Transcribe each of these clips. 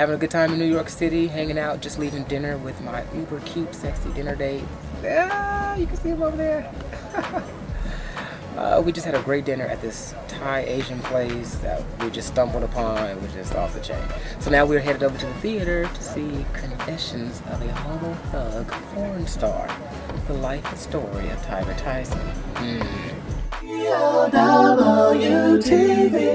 Having a good time in New York City, hanging out, just leaving dinner with my uber cute, sexy dinner date. Yeah, you can see him over there. We just had a great dinner at this Thai Asian place that we just stumbled upon. It was just off the chain. So now we're headed over to the theater to see Confessions of a Homo Thug Porn Star, the life and story of Tiger Tyson. WTV.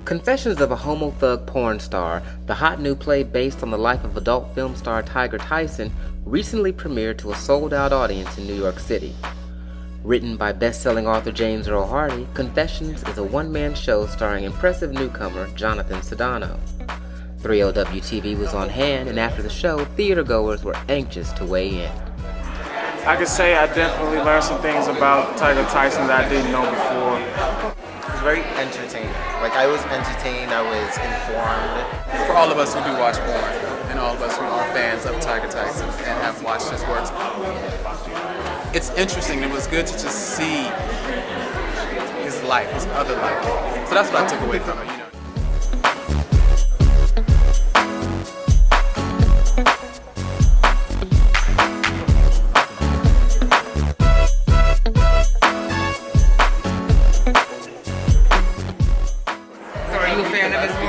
Confessions of a Homo Thug Porn Star, the hot new play based on the life of adult film star Tiger Tyson, recently premiered to a sold-out audience in New York City. Written by best-selling author James Earl Hardy, Confessions is a one-man show starring impressive newcomer Jonathan Sedano. 30WTV was on hand, and after the show, theatergoers were anxious to weigh in. I could say I definitely learned some things about Tiger Tyson that I didn't know before. It was very entertaining. Like, I was entertained, I was informed. For all of us who do watch porn, and all of us who are fans of Tiger Tyson and have watched his works, it's interesting. It was good to just see his life, his other life. So that's what I took away from it, you know.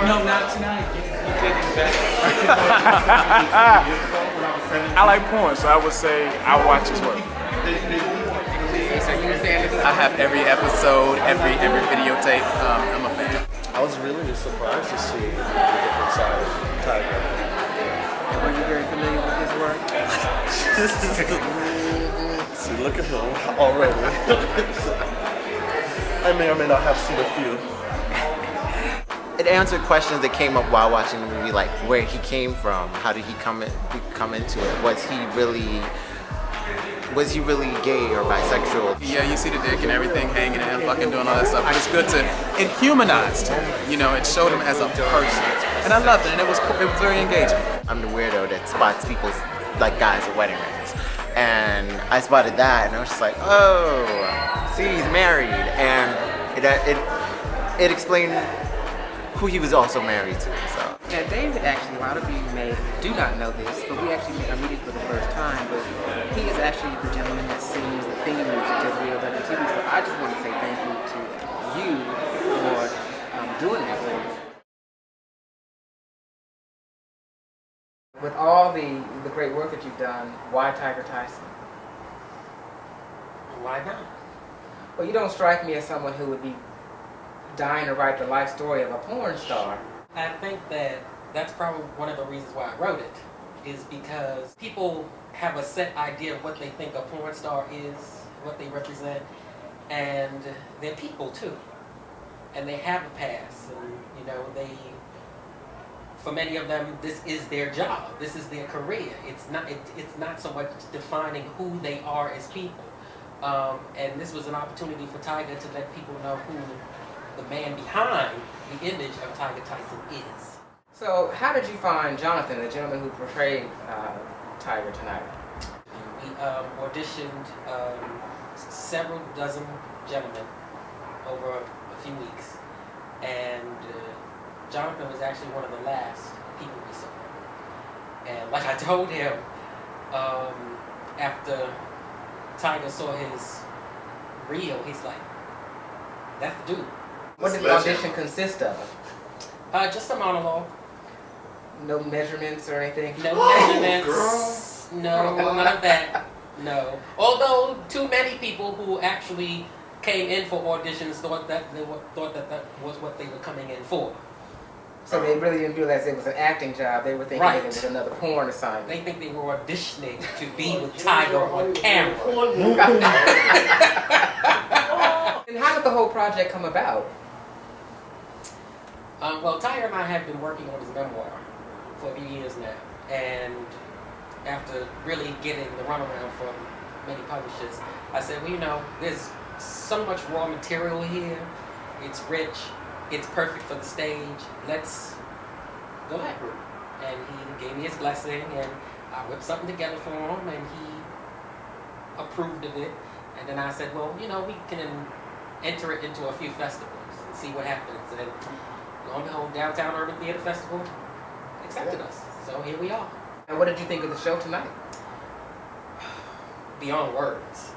No, not tonight. I like porn, so I would say I watch his work. I have every episode, every videotape. I'm a fan. I was really just surprised to see the different side of Tiger. Were you very familiar with his work? See, look at him already. I may or may not have seen a few. It answered questions that came up while watching the movie, like where he came from, how did he come into it, was he really gay or bisexual? Yeah, you see the dick and everything hanging and fucking doing all that stuff. But it's good to, it humanized him. You know, it showed him as a person. And I loved it, and it was very engaging. I'm the weirdo that spots people's, like, guys at wedding rings. And I spotted that, and I was just like, oh, see, he's married. And it explained who he was also married to, so. Yeah, David actually, a lot of you do not know this, but we actually are meeting for the first time, but he is actually the gentleman that sings the theme music to WTV, so I just want to say thank you to you for doing that for me. With all the great work that you've done, why Tiger Tyson? Why not? Well, you don't strike me as someone who would be dying to write the life story of a porn star. I think that's probably one of the reasons why I wrote it, is because people have a set idea of what they think a porn star is, what they represent, and they're people too. And they have a past, and you know, for many of them, this is their job, this is their career. It's not so much defining who they are as people. And this was an opportunity for Tiger to let people know who the man behind the image of Tiger Tyson is. So, how did you find Jonathan, the gentleman who portrayed Tiger tonight? We auditioned several dozen gentlemen over a few weeks, and Jonathan was actually one of the last people we saw. And like I told him, after Tiger saw his reel, he's like, that's the dude. What did the audition consist of? Just a monologue. No measurements or anything? No measurements. No, none of that. No. Although too many people who actually came in for auditions thought that was what they were coming in for. So they really didn't realize it was an acting job. They were thinking Right. it was another porn assignment. They think they were auditioning to be with Tiger on camera. And how did the whole project come about? Well, Tiger and I have been working on his memoir for a few years now, and after really getting the runaround from many publishers, I said, well, you know, there's so much raw material here. It's rich. It's perfect for the stage. Let's go that route. And he gave me his blessing, and I whipped something together for him, and he approved of it. And then I said, well, you know, we can enter it into a few festivals and see what happens. And lo and behold, Downtown Urban Theater Festival accepted us. So here we are. And what did you think of the show tonight? Beyond words,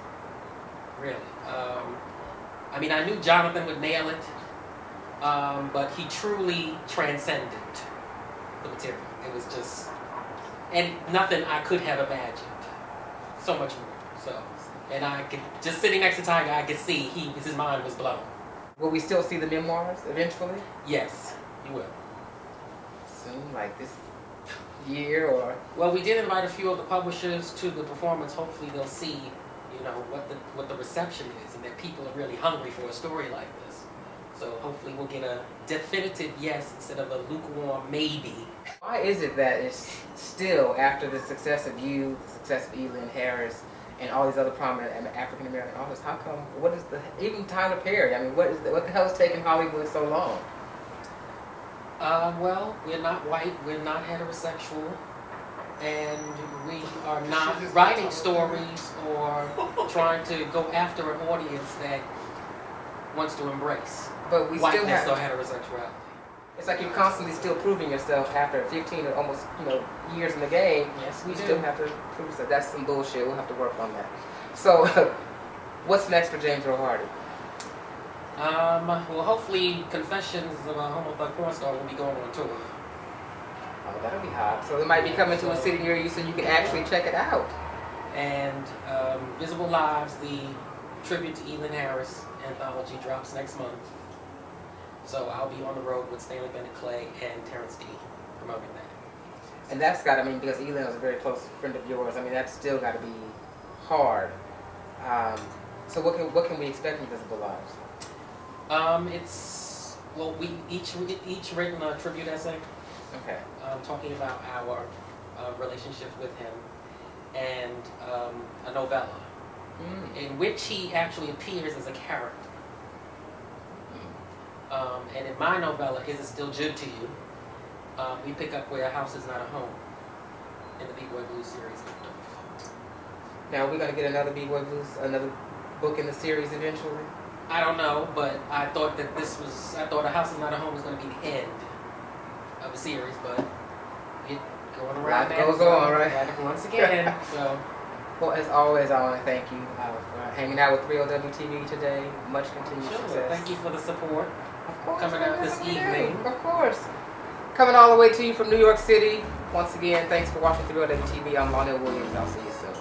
really. I mean, I knew Jonathan would nail it, but he truly transcended the material. It was just, and nothing I could have imagined. So much more. So, and I could, just sitting next to Tiger, I could see his mind was blown. Will we still see the memoirs eventually? Yes, you will. Soon, like this year or? Well, we did invite a few of the publishers to the performance. Hopefully they'll see, you know, what the reception is, and that people are really hungry for a story like this. So hopefully we'll get a definitive yes instead of a lukewarm maybe. Why is it that it's still, after the success of you, the success of Elin Harris, and all these other prominent African American artists, how come, what is the, even Tyler Perry, I mean, what the hell is taking Hollywood so long? Well, we're not white, we're not heterosexual, and we are not writing stories or trying to go after an audience that wants to embrace But we still whiteness or have, heterosexuality. it's like you're constantly still proving yourself after 15 or almost, you know, years in the game. Yes, we You do. still have to prove yourself. That's some bullshit. We'll have to work on that. So, what's next for James Earl Hardy? Well, hopefully Confessions of a Homo Thug Porn Star will be going on tour. Oh, that'll be hot. So it might be coming to a city near you so you can actually check it out. And Visible Lives, the tribute to Elin Harris anthology, drops next month. So I'll be on the road with Stanley Bennett Clay and Terrence D promoting that. And that's got, I mean, because Elin was a very close friend of yours, I mean, that's still got to be hard. So what can we expect from Visible Lives? It's, well, we each written a tribute essay Okay. talking about our relationship with him, and a novella in which he actually appears as a character. And in my novella, Is It Still Jib to You? We pick up where a house is not a home in the B-Boy Blues series. Now, we're going to get another B-Boy Blues, another book in the series eventually? I don't know, but I thought that I thought A House is Not a Home was going to be the end of the series, but it going around Life goes on, right? Once again, so. Well, as always, I want to thank you for hanging out with 3OW-TV today. Much continued Sure, success. thank you for the support. Of course, Coming out this evening. Of course. Coming all the way to you from New York City. Once again, thanks for watching 3OW-TV. I'm Lonell Williams. I'll see you soon.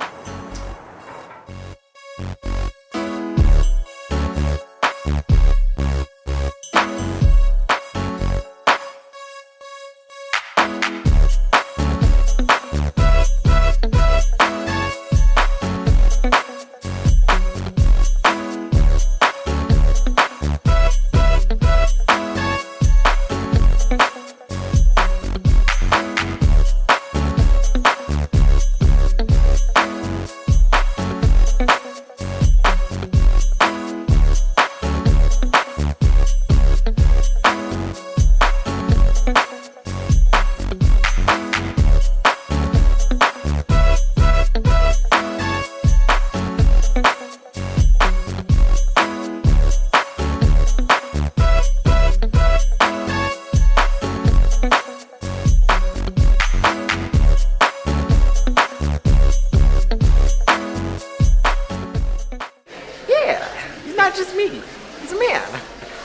Not just me. He's a man.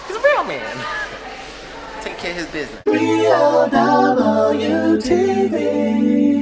He's a real man. Take care of his business. BESTSELLING.